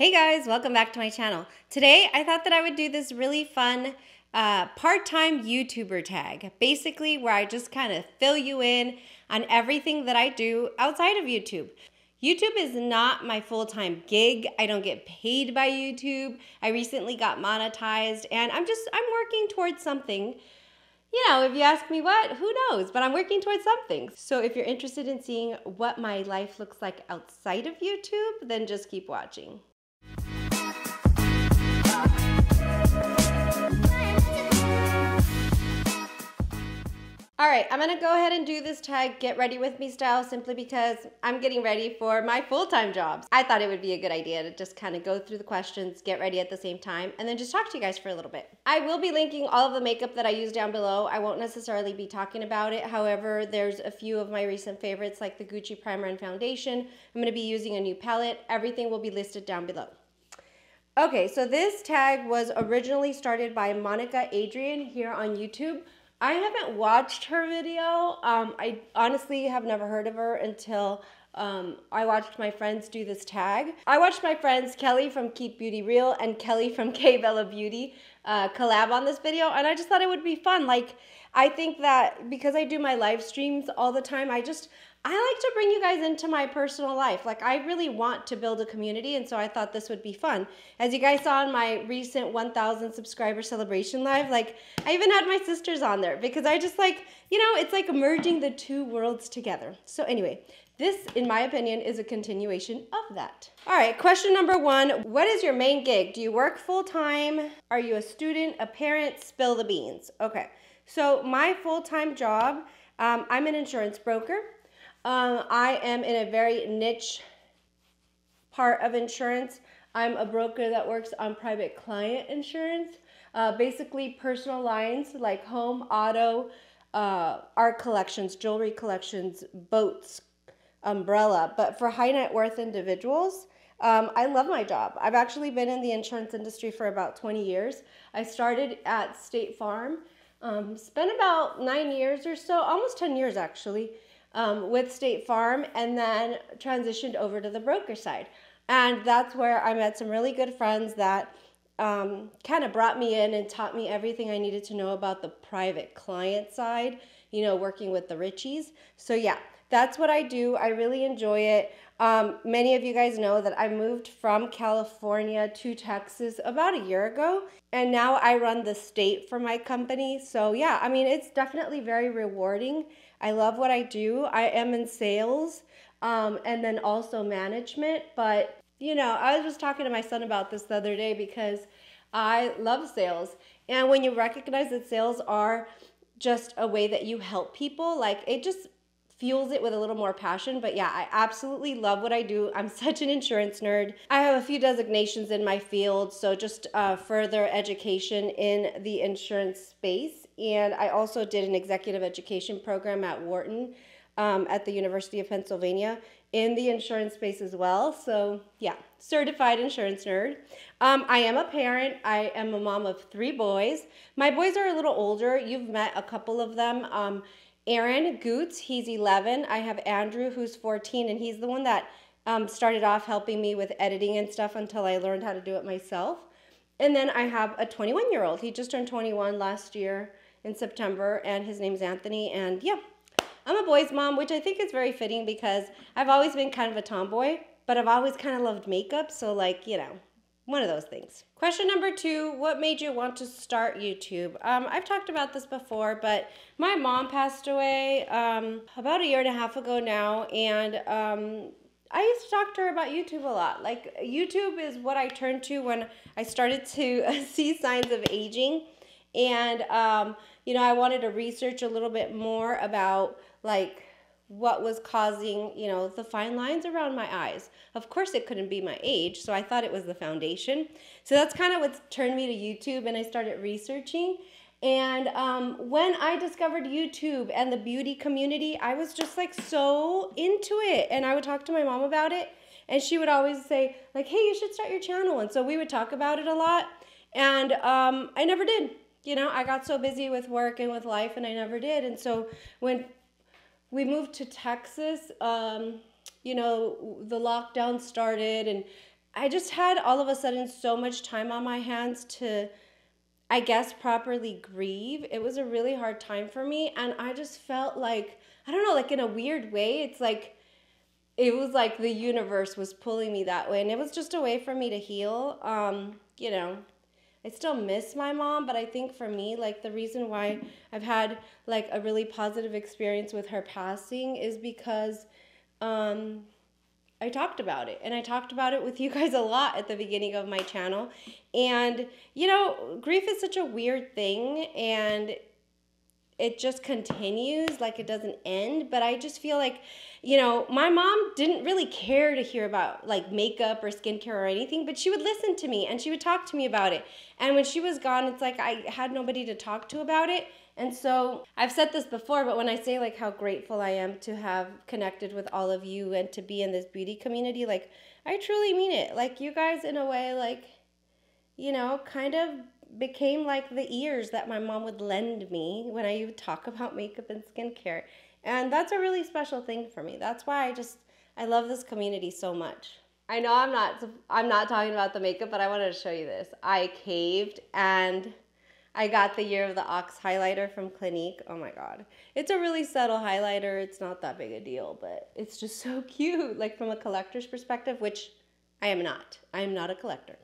Hey guys, welcome back to my channel. Today I thought that I would do this really fun part-time YouTuber tag, basically where I just kind of fill you in on everything that I do outside of YouTube. YouTube is not my full-time gig. I don't get paid by YouTube. I recently got monetized and I'm working towards something. You know, if you ask me what, who knows, but I'm working towards something. So if you're interested in seeing what my life looks like outside of YouTube, then just keep watching. All right, I'm gonna go ahead and do this tag, get ready with me style, simply because I'm getting ready for my full-time jobs. I thought it would be a good idea to just kind of go through the questions, get ready at the same time, and then just talk to you guys for a little bit. I will be linking all of the makeup that I use down below. I won't necessarily be talking about it. However, there's a few of my recent favorites like the Gucci primer and foundation. I'm gonna be using a new palette. Everything will be listed down below. Okay, so this tag was originally started by Monica Adrian here on YouTube. I haven't watched her video. I honestly have never heard of her until I watched my friends do this tag. I watched my friends Kelly from Keep Beauty Real and Kelly from K Bella Beauty collab on this video, and I just thought it would be fun. Like, I think that because I do my live streams all the time, I like to bring you guys into my personal life. Like, I really want to build a community, and so I thought this would be fun. As you guys saw in my recent 1,000 subscriber celebration live, like, I even had my sisters on there because I just like, you know, it's like merging the two worlds together. So anyway, this, in my opinion, is a continuation of that. All right, question number one, what is your main gig? Do you work full-time? Are you a student, a parent? Spill the beans. Okay, so my full-time job, I'm an insurance broker. I am in a very niche part of insurance. I'm a broker that works on private client insurance, basically personal lines like home, auto, art collections, jewelry collections, boats, umbrella. But for high net worth individuals, I love my job. I've actually been in the insurance industry for about 20 years. I started at State Farm, spent about 9 years or so, almost 10 years actually, with State Farm, and then transitioned over to the broker side. And that's where I met some really good friends that kind of brought me in and taught me everything I needed to know about the private client side, you know, working with the Richies. So yeah, that's what I do. I really enjoy it. Many of you guys know that I moved from California to Texas about a year ago, and now I run the state for my company. So yeah, I mean, it's definitely very rewarding. I love what I do. I am in sales and then also management. But, you know, I was just talking to my son about this the other day because I love sales. And when you recognize that sales are just a way that you help people, like, it just fuels it with a little more passion. But yeah, I absolutely love what I do. I'm such an insurance nerd. I have a few designations in my field, so just further education in the insurance space. And I also did an executive education program at Wharton at the University of Pennsylvania in the insurance space as well. So yeah, certified insurance nerd. I am a parent. I am a mom of 3 boys. My boys are a little older. You've met a couple of them. Aaron Goots, he's 11. I have Andrew, who's 14, and he's the one that started off helping me with editing and stuff until I learned how to do it myself. And then I have a 21-year-old. He just turned 21 last year in September, and his name's Anthony. And yeah, I'm a boy's mom, which I think is very fitting because I've always been kind of a tomboy, but I've always kind of loved makeup. So, like, you know, one of those things. Question number 2, what made you want to start YouTube? I've talked about this before, but my mom passed away about a year and a half ago now, and I used to talk to her about YouTube a lot. Like, YouTube is what I turned to when I started to see signs of aging, and you know, I wanted to research a little bit more about, like, what was causing, you know, the fine lines around my eyes. Of course, it couldn't be my age, so I thought it was the foundation. So that's kind of what turned me to YouTube, and I started researching. And when I discovered YouTube and the beauty community, I was just like so into it. And I would talk to my mom about it, and she would always say, like, hey, you should start your channel. And so we would talk about it a lot, and I never did. You know, I got so busy with work and with life, and I never did. And so when we moved to Texas, you know, the lockdown started, and I just had all of a sudden so much time on my hands to, I guess, properly grieve. It was a really hard time for me. And I just felt like, I don't know, like in a weird way, it's like, it was like the universe was pulling me that way. And it was just a way for me to heal. You know, I still miss my mom, but I think for me, like the reason why I've had like a really positive experience with her passing is because I talked about it, and I talked about it with you guys a lot at the beginning of my channel. And you know, grief is such a weird thing, and it just continues, like it doesn't end. But I just feel like, you know, my mom didn't really care to hear about like makeup or skincare or anything, but she would listen to me and she would talk to me about it. And when she was gone, it's like I had nobody to talk to about it. And so I've said this before, but when I say like how grateful I am to have connected with all of you and to be in this beauty community, like I truly mean it. Like you guys in a way, like, you know, kind of became like the ears that my mom would lend me when I would talk about makeup and skincare. And that's a really special thing for me. That's why I love this community so much. I know I'm not talking about the makeup, but I wanted to show you this. I caved and I got the Year of the Ox highlighter from Clinique. Oh my God. It's a really subtle highlighter. It's not that big a deal, but it's just so cute. Like from a collector's perspective, which I am not. I am not a collector.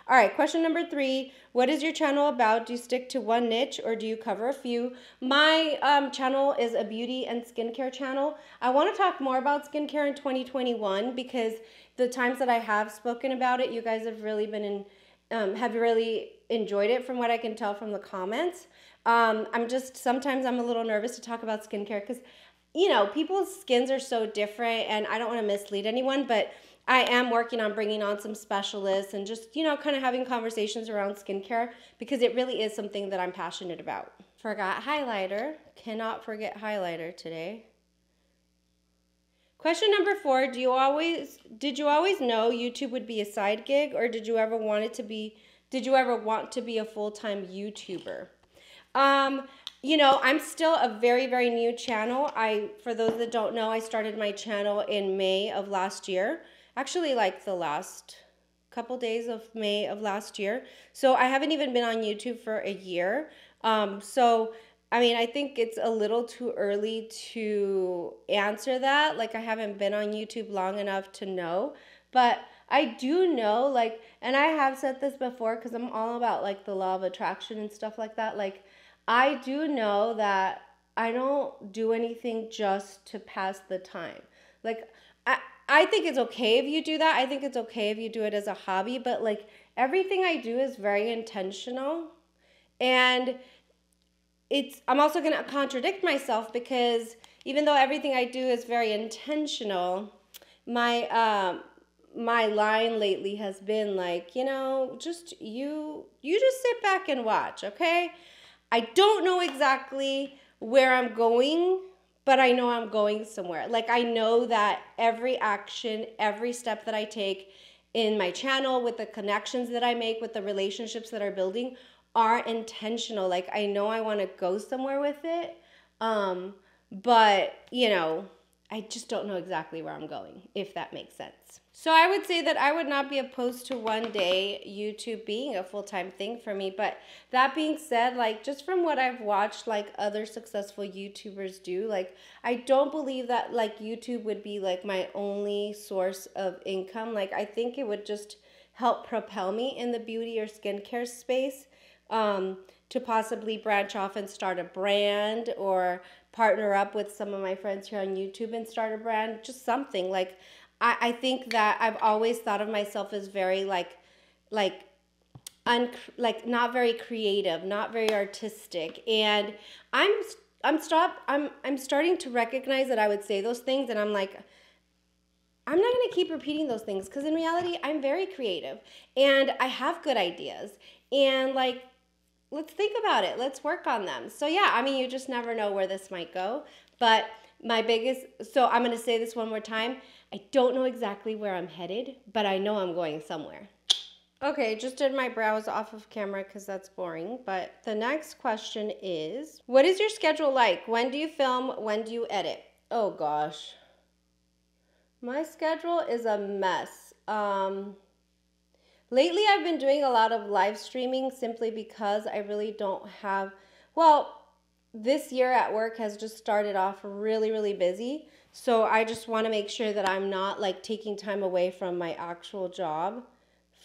All right, question number 3. What is your channel about? Do you stick to one niche or do you cover a few? My channel is a beauty and skincare channel. I want to talk more about skincare in 2021 because the times that I have spoken about it, you guys have really been have really enjoyed it from what I can tell from the comments. Sometimes I'm a little nervous to talk about skincare because, you know, people's skins are so different and I don't want to mislead anyone, but I am working on bringing on some specialists and just, you know, kind of having conversations around skincare because it really is something that I'm passionate about. Forgot highlighter. Cannot forget highlighter today. Question number 4, did you always know YouTube would be a side gig, or did you ever want to be a full-time YouTuber? You know, I'm still a very, very new channel. For those that don't know, I started my channel in May of last year. Actually, like the last couple days of May of last year. So I haven't even been on YouTube for a year. So, I mean, I think it's a little too early to answer that. Like, I haven't been on YouTube long enough to know. But I do know, like, and I have said this before because I'm all about, like, the law of attraction and stuff like that. Like, I do know that I don't do anything just to pass the time. Like, I think it's okay if you do that. I think it's okay if you do it as a hobby, but like everything I do is very intentional. And I'm also going to contradict myself because even though everything I do is very intentional, my my line lately has been like, you know, just you just sit back and watch, okay? I don't know exactly where I'm going, but I know I'm going somewhere. Like I know that every action, every step that I take in my channel, with the connections that I make, with the relationships that are building, are intentional. Like I know I want to go somewhere with it, but you know, I just don't know exactly where I'm going, if that makes sense. So I would say that I would not be opposed to one day YouTube being a full-time thing for me. But that being said, like just from what I've watched like other successful YouTubers do, like I don't believe that like YouTube would be like my only source of income. Like I think it would just help propel me in the beauty or skincare space, to possibly branch off and start a brand or partner up with some of my friends here on YouTube and start a brand, just something. Like I think that I've always thought of myself as very like not very creative, not very artistic, and I'm starting to recognize that I would say those things, and I'm like, I'm not going to keep repeating those things because in reality, I'm very creative and I have good ideas, and like, let's think about it. Let's work on them. So yeah, I mean, you just never know where this might go. But so I'm going to say this one more time. I don't know exactly where I'm headed, but I know I'm going somewhere. Okay, just did my brows off of camera because that's boring. But the next question is, what is your schedule like? When do you film? When do you edit? Oh gosh. My schedule is a mess. Lately, I've been doing a lot of live streaming simply because I really don't have, well, this year at work has just started off really, really busy. So I just want to make sure that I'm not like taking time away from my actual job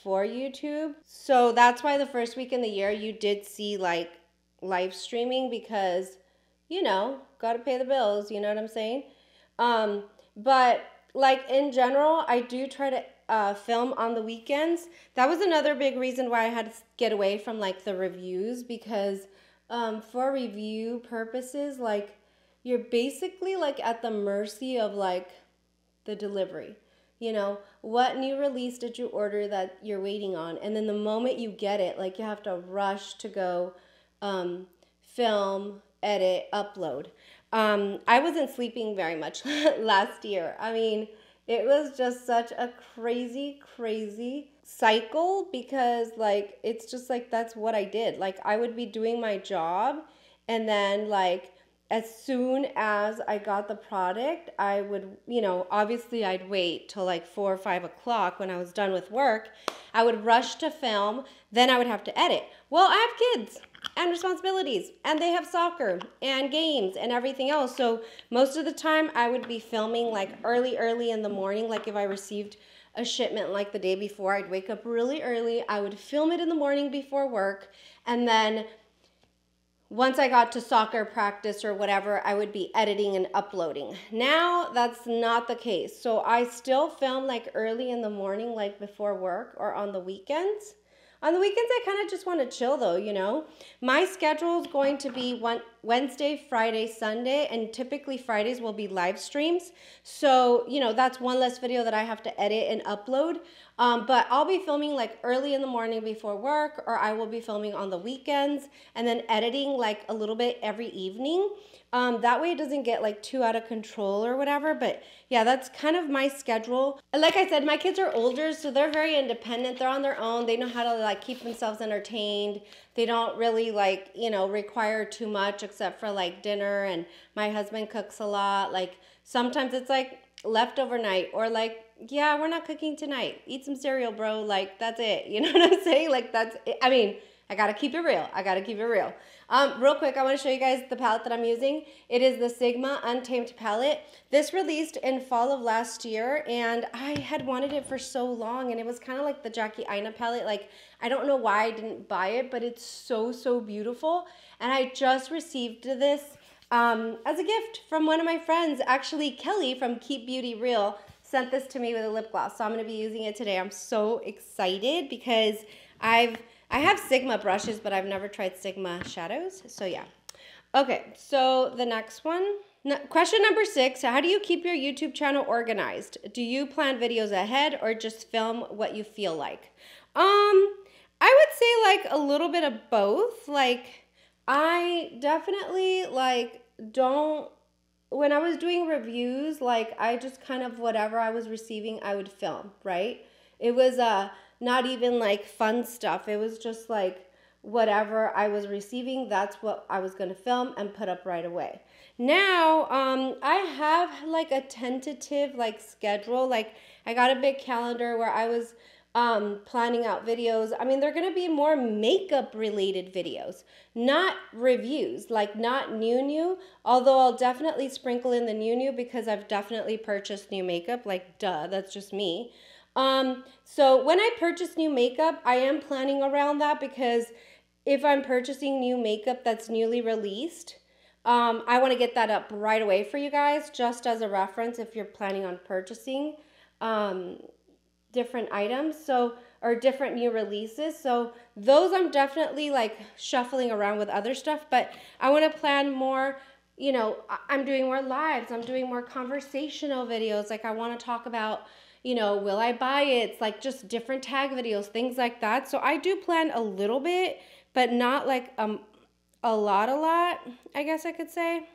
for YouTube. So that's why the first week in the year you did see like live streaming because, you know, got to pay the bills, you know what I'm saying? Um, but like in general, I do try to film on the weekends. That was another big reason why I had to get away from like the reviews because for review purposes, like you're basically like at the mercy of like the delivery. You know, what new release did you order that you're waiting on? And then the moment you get it, like you have to rush to go film, edit, upload. I wasn't sleeping very much last year. I mean, it was just such a crazy, crazy cycle because like it's just like that's what I did. Like I would be doing my job and then like as soon as I got the product, I would, you know, obviously I'd wait till like 4 or 5 o'clock when I was done with work. I would rush to film, then I would have to edit. Well, I have kids and responsibilities, and they have soccer and games and everything else. So most of the time I would be filming like early in the morning. Like if I received a shipment like the day before, I'd wake up really early. I would film it in the morning before work, and then once I got to soccer practice or whatever, I would be editing and uploading. Now, that's not the case. So I still film like early in the morning, like before work or on the weekends. On the weekends, I kind of just want to chill though, you know. My schedule is going to be Wednesday, Friday, Sunday, and typically Fridays will be live streams. So, you know, that's one less video that I have to edit and upload. But I'll be filming like early in the morning before work, or I will be filming on the weekends and then editing like a little bit every evening. That way it doesn't get like too out of control or whatever. But yeah, that's kind of my schedule. And like I said, my kids are older, so they're very independent. They're on their own. They know how to like keep themselves entertained. They don't really like, you know, require too much except for like dinner. And my husband cooks a lot. Like sometimes it's like leftover night or like, yeah, we're not cooking tonight. Eat some cereal, bro. Like that's it. You know what I'm saying? Like that's it. I mean, I gotta keep it real. I gotta keep it real. Real quick, I want to show you guys the palette that I'm using. It is the Sigma Untamed palette. This released in fall of last year, and I had wanted it for so long, and it was kind of like the Jackie Aina palette. Like, I don't know why I didn't buy it, but it's so, so beautiful. And I just received this as a gift from one of my friends. Actually, Kelly from Keep Beauty Real sent this to me with a lip gloss, so I'm going to be using it today. I'm so excited because I have Sigma brushes, but I've never tried Sigma shadows. So yeah. Okay, so the next one. Question number 6. How do you keep your YouTube channel organized? Do you plan videos ahead or just film what you feel like? I would say like a little bit of both. Like I definitely like don't, when I was doing reviews, like I just kind of whatever I was receiving, I would film, right? It was not even like fun stuff. It was just like whatever I was receiving, that's what I was going to film and put up right away. Now, I have like a tentative like schedule. Like I got a big calendar where I was planning out videos. I mean, they're going to be more makeup related videos, not reviews, like not new, although I'll definitely sprinkle in the new because I've definitely purchased new makeup. Like, duh, that's just me. So when I purchase new makeup, I am planning around that because if I'm purchasing new makeup that's newly released, I want to get that up right away for you guys, just as a reference if you're planning on purchasing different items, so, or different new releases. So those I'm definitely like shuffling around with other stuff, but I want to plan more. You know, I'm doing more lives, I'm doing more conversational videos. Like I want to talk about, you know, will I buy it? It's like just different tag videos, things like that. So I do plan a little bit, but not like a lot, I guess I could say.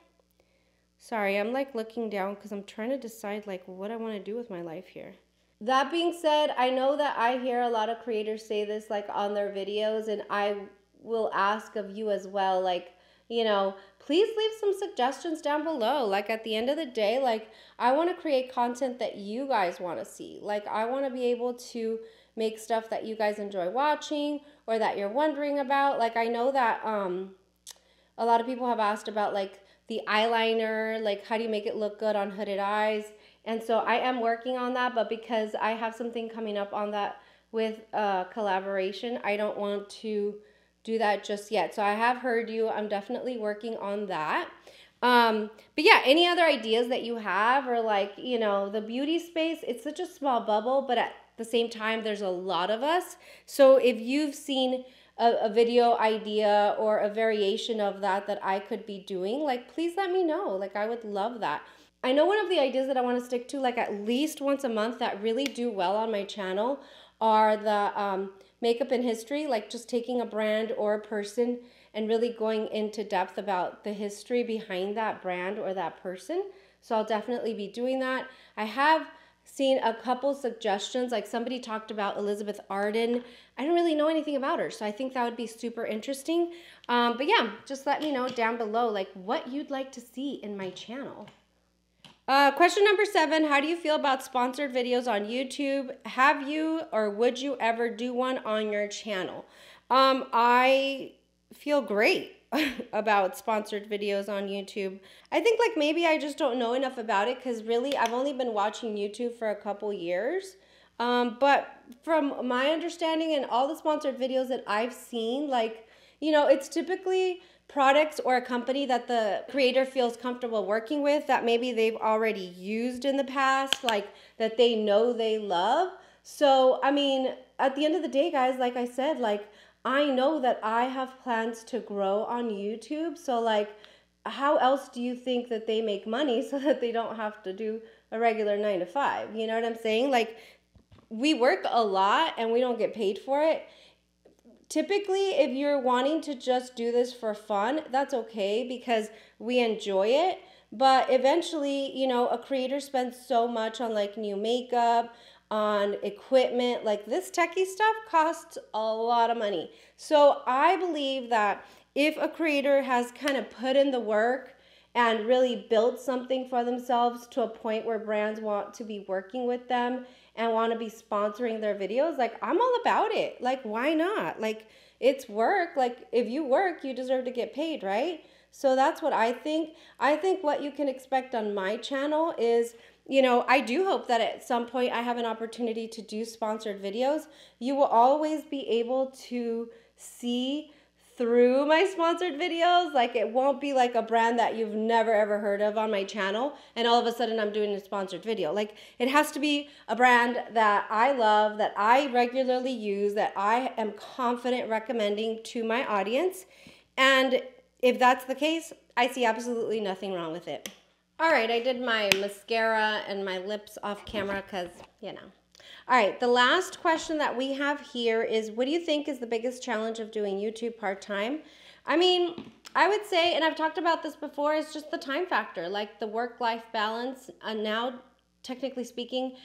Sorry, I'm like looking down because I'm trying to decide like what I want to do with my life here. That being said, I know that I hear a lot of creators say this like on their videos, and I will ask of you as well, like, you know, please leave some suggestions down below. Like at the end of the day, like I want to create content that you guys want to see. Like I want to be able to make stuff that you guys enjoy watching or that you're wondering about. Like I know that a lot of people have asked about like the eyeliner, like how do you make it look good on hooded eyes? And so I am working on that, but because I have something coming up on that with collaboration, I don't want to do that just yet. So I have heard you. I'm definitely working on that. But yeah, any other ideas that you have, or like, you know, the beauty space, it's such a small bubble, but at the same time, there's a lot of us. So if you've seen a video idea or a variation of that that I could be doing, like, please let me know. Like, I would love that. I know one of the ideas that I want to stick to, like at least once a month, that really do well on my channel are the makeup in history, like just taking a brand or a person and really going into depth about the history behind that brand or that person. So I'll definitely be doing that. I have seen a couple suggestions, like somebody talked about Elizabeth Arden. I don't really know anything about her, so I think that would be super interesting. But yeah, just let me know down below like what you'd like to see in my channel. Question number 7, how do you feel about sponsored videos on YouTube? Have you or would you ever do one on your channel? I feel great about sponsored videos on YouTube. I think like maybe I just don't know enough about it because really I've only been watching YouTube for a couple years. But from my understanding and all the sponsored videos that I've seen, like, you know, it's typically products or a company that the creator feels comfortable working with that maybe they've already used in the past, like that they know they love. So, I mean, at the end of the day, guys, like I said, like I know that I have plans to grow on YouTube. So like, how else do you think that they make money so that they don't have to do a regular 9 to 5? You know what I'm saying? Like we work a lot and we don't get paid for it. Typically, if you're wanting to just do this for fun, that's okay because we enjoy it. But eventually, you know, a creator spends so much on like new makeup, on equipment, like this techie stuff costs a lot of money. So I believe that if a creator has kind of put in the work and really built something for themselves to a point where brands want to be working with them and want to be sponsoring their videos, like I'm all about it. Like why not? Like it's work. Like if you work, you deserve to get paid, right? So that's what I think. I think what you can expect on my channel is, you know, I do hope that at some point I have an opportunity to do sponsored videos. You will always be able to see through my sponsored videos. Like it won't be like a brand that you've never ever heard of on my channel and all of a sudden I'm doing a sponsored video. Like it has to be a brand that I love, that I regularly use, that I am confident recommending to my audience. And if that's the case, I see absolutely nothing wrong with it. All right, I did my mascara and my lips off camera because, you know. All right, the last question that we have here is, what do you think is the biggest challenge of doing YouTube part-time? I mean, I would say, and I've talked about this before, it's just the time factor, like the work-life balance. And now, technically speaking,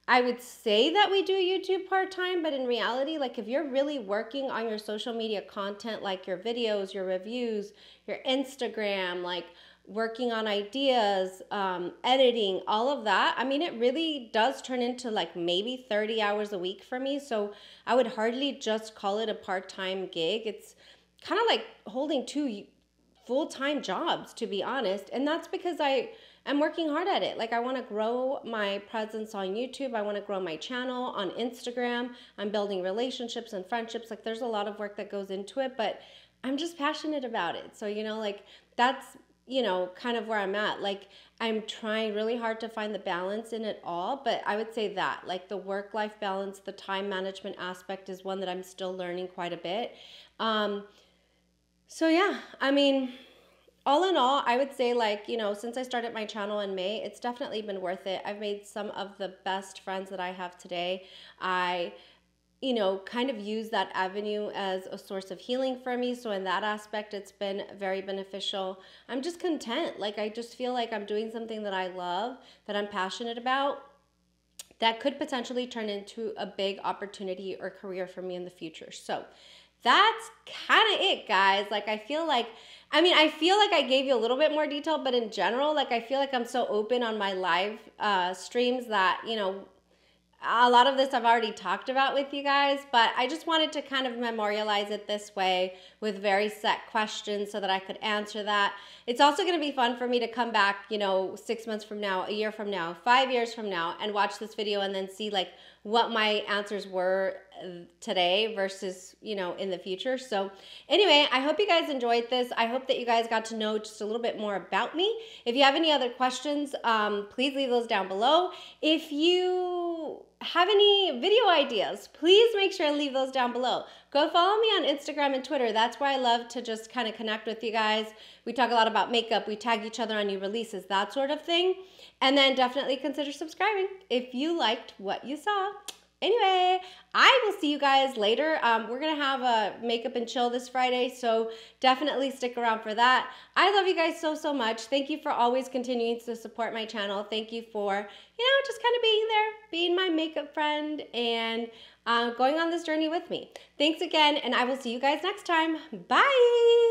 I would say that we do YouTube part-time, but in reality, like if you're really working on your social media content, like your videos, your reviews, your Instagram, like working on ideas, editing, all of that, I mean, it really does turn into like maybe 30 hours a week for me. So I would hardly just call it a part-time gig. It's kind of like holding 2 full-time jobs, to be honest. And that's because I'm working hard at it. Like I want to grow my presence on YouTube. I want to grow my channel on Instagram. I'm building relationships and friendships. Like there's a lot of work that goes into it, but I'm just passionate about it. So, you know, like that's, you know, kind of where I'm at. Like I'm trying really hard to find the balance in it all, but I would say that like the work-life balance, the time management aspect is one that I'm still learning quite a bit. So yeah, I mean, all in all, I would say like, you know, since I started my channel in May, it's definitely been worth it. I've made some of the best friends that I have today. I, you know, kind of use that avenue as a source of healing for me. So in that aspect, it's been very beneficial. I'm just content. Like, I just feel like I'm doing something that I love, that I'm passionate about, that could potentially turn into a big opportunity or career for me in the future. So that's kind of it, guys. Like, I feel like I gave you a little bit more detail, but in general, like, I feel like I'm so open on my live streams that, you know, a lot of this I've already talked about with you guys, but I just wanted to kind of memorialize it this way with very set questions so that I could answer that. It's also going to be fun for me to come back, 6 months from now, a year from now, 5 years from now, and watch this video and then see like what my answers were today versus, in the future. So anyway, I hope you guys enjoyed this. I hope that you guys got to know just a little bit more about me. If you have any other questions, please leave those down below. If you have any video ideas, please make sure and leave those down below. Go follow me on Instagram and Twitter. That's where I love to just kind of connect with you guys. We talk a lot about makeup. We tag each other on new releases, that sort of thing. And then definitely consider subscribing if you liked what you saw. Anyway, I will see you guys later. We're going to have a makeup and chill this Friday, so definitely stick around for that. I love you guys so, so much. Thank you for always continuing to support my channel. Thank you for, just kind of being there, being my makeup friend, and going on this journey with me. Thanks again, and I will see you guys next time. Bye!